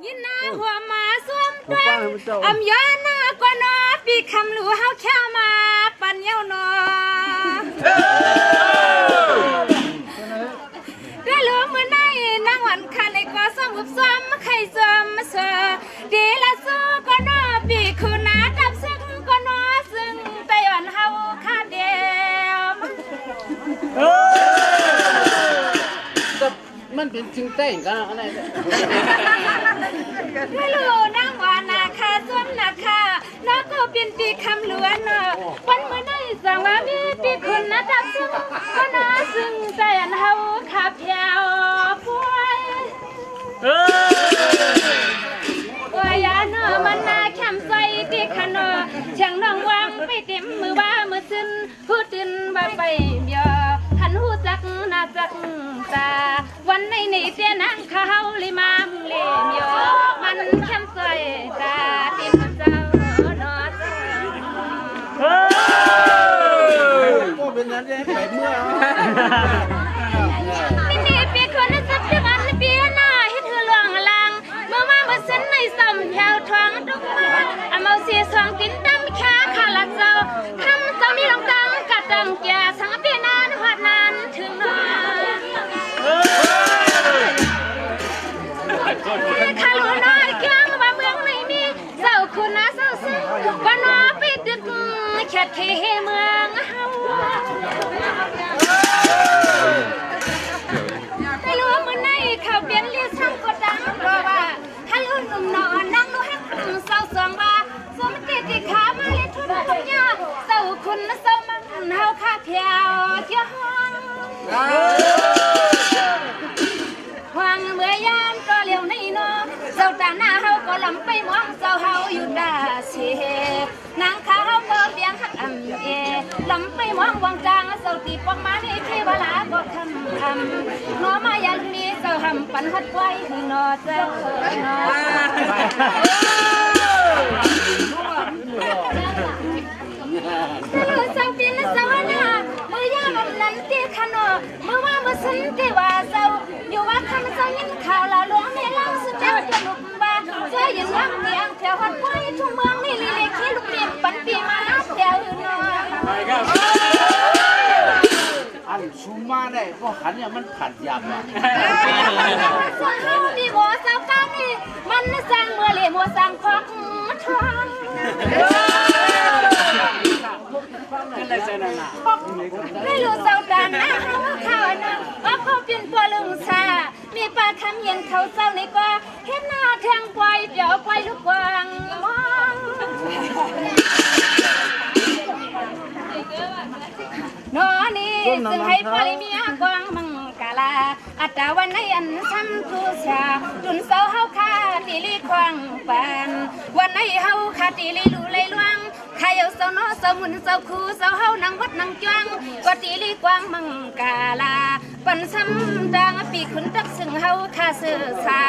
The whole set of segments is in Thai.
ยินนาหัวมาส้วมตันอำย้อนากว่านอปีคำหลูเฮาแค่มาปันเย้านอได้รู้มือในนั่งหวันคันในก็ส้มอุบซ้อมใครซ้อมมาเสอดีละสู้ก็นอปีคุณนาดับซึ่งก็นอซึ่งไต้หวันเฮาคาเดียวมันเป็นจริงเต้นกันอะไรไม่รู้นั่งว่านาคาส้มนาคาน้าก็เป็นปีคำล้วนวันเมื่อในสั่งว่ามีปีคุณนะจับซึ่งก็น่าซึ่งใจอันเฮาขับยาวป่วยป่วยยาเนอมันนาแคมใส่ตีขนอช่างน้องวางไปเต็มมือบ้ามือซึ้นพูดตื่นบ่ไปเบียหันหูจักน่าจักตาวันในนี่เตี้ยนางข้าวลิมามเลี่ยมยอมันแคมใส่ตาติมเจ้านอก็เป็นนั้นได้ไปเมื่อนี่ปีคนสักที่วันปีหน้าเฮ็ดหือหลวงลางเมื่อมาเมื่อสิ้นในซ้ำแถวทองทุกมาเอาเมาเสียสองตินดำแค่ขาละเจ้าคำเจ้ามีลงตังกะตังแก่สังปีนานหอดนานถึงนอนข้าหลวงน้อยเกี้ยงว่าเมืองไม่มีเจ้าคุณนะเจ้าซึ่งก็น้อไปดึกแค่เทเมืองเฮาไม่รู้มื้อไหนเขาเปลี่ยนเรียกช่างก็ดังเพราะว่าฮัลโหลหนุ่มนอนนั่งดูฮักเศร้าสองว่าสมติขามาเลยทุนทุกอย่างเจ้าคุณนะเจ้ามันเฮาข้าเพียวเจ้าหวังเมื่อยามก็เลี้ยวในนอเจ้าตาหน้าเฮาก็ลำไปมองเจ้าเฮาอยู่ดาเสนางขาเฮาก็เบียงหักลำไปมองวังจางเจ้าตีปองมาในเทวลาก็คำนอมายาลุนี้เจ้าหำปันหัดไว้คือนอเจ้านอเจ้าปีนเจ้าหน้ามือยามนั้นตีขนอมือว่ามือสันตีว่าเจ้าอยู่ว่าคำเจ้ายินข่าวลาหลวงในเล่าสุดเจ้าจะลุกบ้าเจ้ายินวังเดียงแถวหัดไว้ทุ่งเมืองนี่ลีเล็กขี้ลูกเรียนปันปีมาแถวนออันชุมมาได้ก็หันเนี่ยมันขัดยับอ่ะส่วนเราดีหัวสาวก้านี่มันสร้างเมื่อเล่มัวสร้างคอกทองไม่รู้สาวตาหน้าเขาข่าวนะว่าเขาเป็นตัวลึงซามีปลาคำเย็นเขาเจ้าในก็เห็นหน้าแทงควายเดี๋ยวควายลูกกวางมองนอนี่ซึ่งให้พลิมีกวางมังกาลาอัตวันในอันซ้ำทุชาจุนเสาเฮาคาตีลีควางปานวันในเฮาคาตีลีลูเลยลวงขายเอาเสาโนเสามุนเสาคูเสาเฮานังวัดนังจ้วงกตีลีกวางมังกาลาปันซ้ำดังปีขุนตักซึ่งเฮาคาเสือสา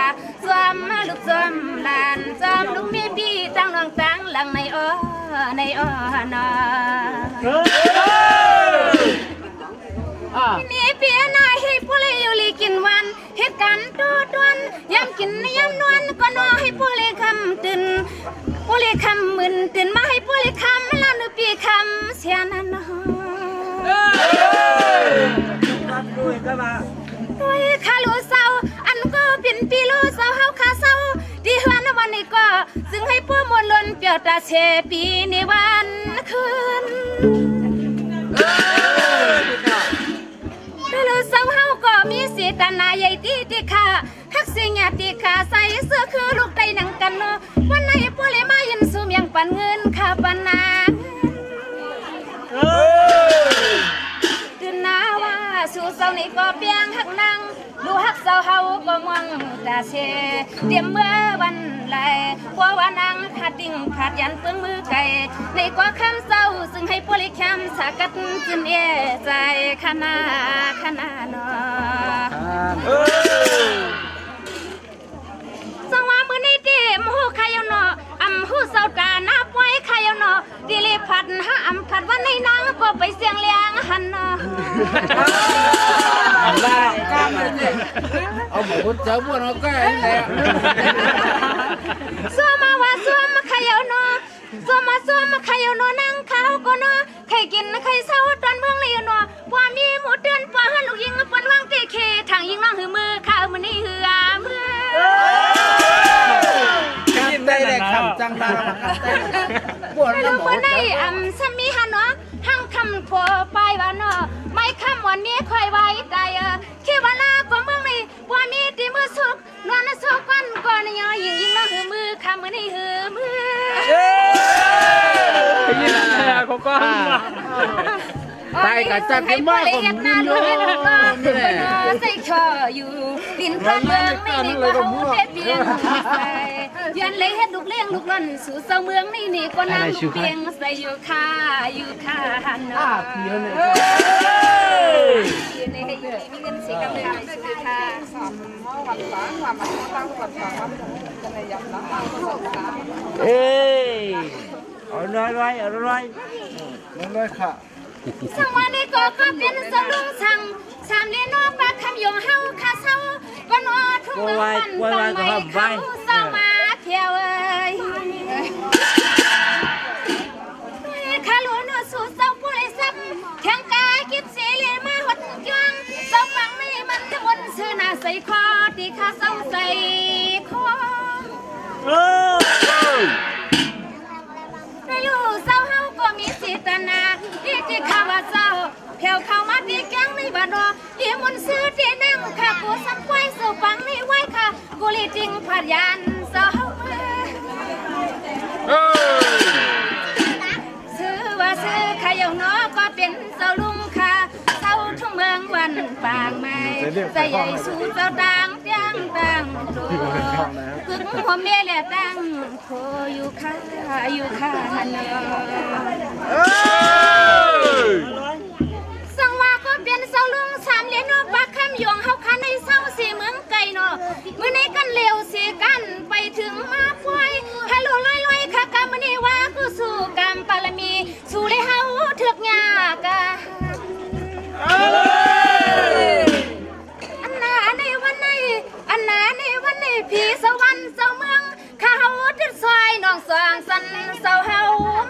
จอมลูกจอมลานจอมลูกเมียพี่ตั้งนองตั้งหลังในอ้อนอนี่เปียนายให้ผู้เลยอยู่ลีกินวันเหตุการณ์ตัวดวนย้ำกินย้ำนวลก็นอให้ผู้เลยคำตื่นผู้เลยคำมึนตื่นมาให้ผู้เลยคำลานุปีคำเสียนันด้วยข้าลูเศร้าอันก็เป็นปีลูเศร้าเฮาข้าเศร้าดีหัวนวันนี้ก็ซึ่งให้ผู้มวลล้นเปียวตาเชปีในวันคืนลูเศร้าเฮาก็มีสีตาหน้าใหญ่ตีขาฮักสิงาตีขาใส่เสื้อคือลูกไตหนังกันเนาะวันไหนผู้เลยมายินซูมยังปันเงินข้าปันนาตื่นหน้าว่าสู่เศร้านี่ก็เปียงหักนางดูฮักเศร้าเฮาก็มองตาเชเตรียมเมื่อวันไหลเพราะว่านางขาดดิ่งขาดยันเปื้องมือไก่ในกว่าคำเศร้าซึ่งให้ผู้เลยแคมสากัดจินใจขนาเนาะสังว่ามือในเดมหูใครเอาเนาะอำหูเศร้าตาหน้าป่วยใครเอาเนาะดิลิพัดหาอำพัดวันในนางก็ไปเสียงเลี้ยงหันเนาะได้กล้ามเลยเอาหมดเจ้าบ้วนเอาแก่แหละ เนาะใครกินใครเศร้าตอนเมืองเลยเนาะว่ามีหมูเตือนปลาหันลูกยิงปนวางเตะเคทางยิงน้องหือมือข้าวมือนี่หือมือกินได้เลยคำจังได้ปวด ลูกมือในสมีหันเนาะหังคำผัวไปว่าเนาะไม่คำวันนี้คอยไว้ใจคิดว่าลากว่าเมืองนี่ว่ามีตีมือสุกนอนสุกกันก่อนยอยิงน้องหือมือข้าวมือนี่หือมือยินอะไรเขาก็ตายกับจัดให้บ่ผมยืนอยู่ใส่ชออยู่ดินพระเมืองไม่ดีกว่าเขาเปียงยันเลยเฮ็ดลูกเลี้ยงลูกล่นสู่เสาเมืองนี่ก็นั่งเปียงใส่อยู่ค่าหันเนาะนี่ให้มีเงินสิกำลังสู่ค่าเอ้ยเอาร้อยค่ะสวัสดีก็เป็นสลุงสั่งสามเลี้ยนอปลาคำยงเฮาคาเศร้าก็นอทุ่งเมืองวันต้องไม่เข้าเศร้ามาเที่ยวข้าหลวงสู่เศร้าผู้ใดซ้ำแข่งกายกิบเสียเลยมาหดจวงเศร้าฟังนี่มันจะวนซื้อหน้าใส่คอที่ข้าเศร้าใส่คอได้รู้เศร้าเฮาก็มีสิตนาที่ข้าว่าเศร้าเพียวเข้ามาที่แก๊งในบ้านรอที่มันซื้อที่นั่งข้ากูสักไว้สู่ฟังนี่ไว้ค่ะกูลีจริงพยานเศร้าซื้อว่าซื้อขายน้อก็เป็นเศร้าลุงค่ะเศร้าทุ่งเมืองวันปางไม้ใส่ใหญ่สู้เจ้าต่างเตียงต่างตัวกึ่งหัวเมียแหละตั้งโคอยู่ค่ะเนาสังว่าก็เป็นเศร้าลุงสามเหรียญนอกปากคำยงเฮาคันในเศร้าสีเมืองไก่เนาะมื้อในกันเร็วสีกันไปถึงมาป่วยฮัลโหลลอยค่ะกำมื้อนี้ว่ากูสู้กรรมปารมีสู้ได้เฮาถึกยากะอันนาในวันนี้พี่สวรรค์เจ้าเมืองข้าเฮาติดซอยน้องสว่างสันเศร้าเฮา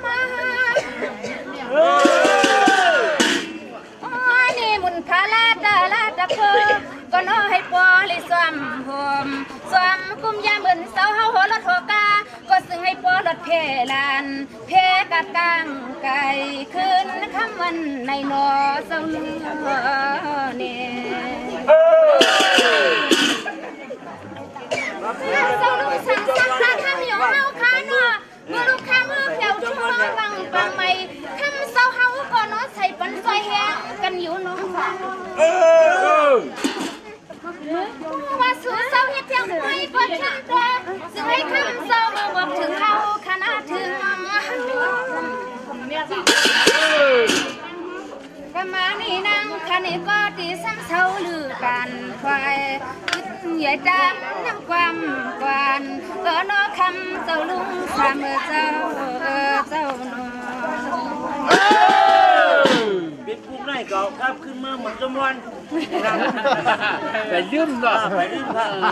มานี่มุนพาลาตะเพอก็น้อให้ปอเลยสวมหอมสวมกุมยามเหมือนเศร้าเฮาโหรถโหกาก็ซึ่งให้ปอรถเพลานเพกะกลางไก่คืนคำวันในนอเศร้าเนื้อเนี่ยเศร้าลูกสั่งสักพระคำยงเฮาคาเนาะเมื่อลูกค้ามือเพียวชุ่มน้องบังไม่คำเศร้าเฮาก็น้อใส่ปันซอยแห้งกันอยู่น้องว่าสู่เศร้าเฮ็ดเพียงไม่ก็ช่างตัวซึ่งให้คำเศร้ามาบอกถึงเขาขนาดถึงก็มานี่นั่งคันนี้ก็ตีซ้ำเศร้าลือกันควายใหญ่ดำน้ำความกวนก็น้อคำเจ้าลุงสามเจ้าน้อเป็นผู้ไหนก็ครับขึ้นมาเหมือนจำวันแต่ยืมหรอไปลืมค่ะมา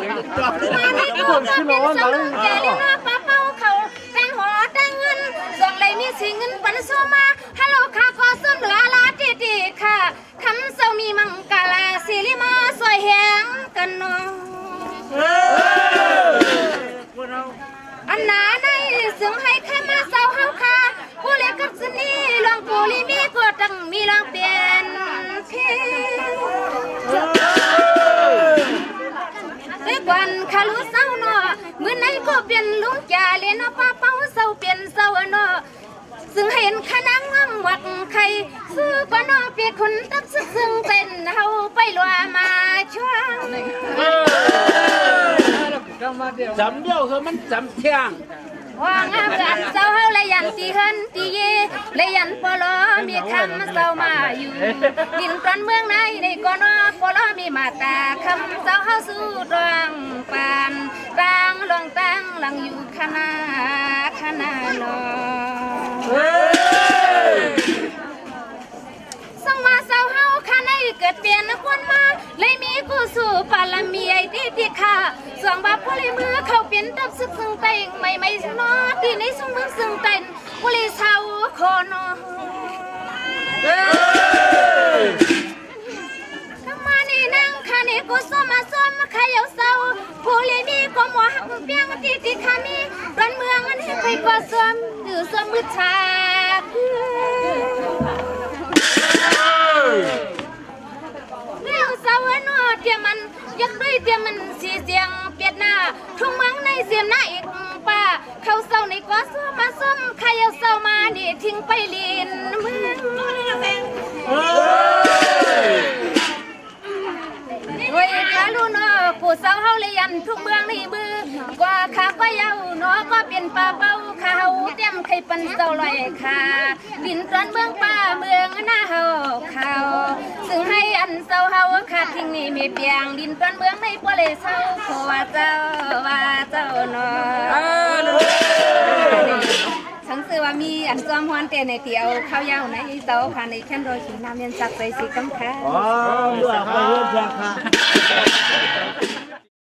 ในกูก็เป็นเจ้าลุงแก่เลยนะป้าเป้าเขาแต่งหัวแต่งเงินส่งเลยมีสิเงินปันโซมาฮัลโหลค่ะขอเสนอลาดีค่ะคำเศร้ามีมังกาลาสิริมาสวยแหงกันเนาะอันหนาในซึ่งให้ข้ามาเศร้าเฮาค่ะผู้เล็กกับสนีลองผู้ลิมีก็ตั้งมีลองเปลี่ยนเพด้วยกันข้ารู้เศร้าเนาะเมื่อไหนก็เปลี่ยนลุงจ่าเลี้ยนป้าเป้าเศร้าเปลี่ยนเศร้าเนาะซึ่งเห็นขนังหวักใครซื้อก็นอเปียกคนตับซึ่งเป็นเฮาไปลัวมาช่วงจำเดียวคือมันจำเที่ยงว่างามกันเศร้าเฮาเลยยันตีเฮินตีเยเลยยันปลอมีคำเศร้ามาอยู่ดินตอนเมืองไหนในก็นอปลอมีมาตาคำเศร้าเฮาสู้รองปานตั้งลงตั้งหลังอยู่ขนาเนาสังมาเศร้าเฮาข้าในเกิดเปลี่ยนคนมาเลยมีกูสู่ปาลมีไอ้ที่ข้าสองบาปผู้เลยมือเขาเปลี่ยนตับซึกซึ่งเต็งไม่นอที่ในสมมือซึ่งเต็นผู้เลยเศร้าคอนอ ก็หมอหักเปียงตีติคามีร้านเมืองอันให้ไปกว่าซ้อมหรือซ้อมมือชาเรื่องสาวน้อเตียมันยักด้วยเตียมันสีเสียงเปียดหน้าทุ่งเมืองในเสียมหน้าอีกป้าเขาเศร้าในกว่าซ้อมมาซ้อมใครเอาเศร้ามาดิทิ้งไปลินเมืองโอ้ยขาลูนอผู้สาวเฮาเลยยันทุกเมืองในมือกว่าขาก็ยาวน้อก็เป็นป่าเป้าขาเฮาเต็มไข่ปันเศร้าลอยขาดินตอนเมืองป่าเมืองหน้าเฮาเขาซึ่งให้อันเศร้าเฮาขาดทิ้งนี่มีเปียงดินตอนเมืองในบ่เลยเศร้าขอว่าเจ้าเนาะฉันซื้อว่ามีอันซ้อมฮวนเตในเตียวข้าวยาวในเตาผ่านในแค่นโดยขีน้ำเย็นสักใส่สีกำแพง อ๋อเลือกไปเลือกค่ะ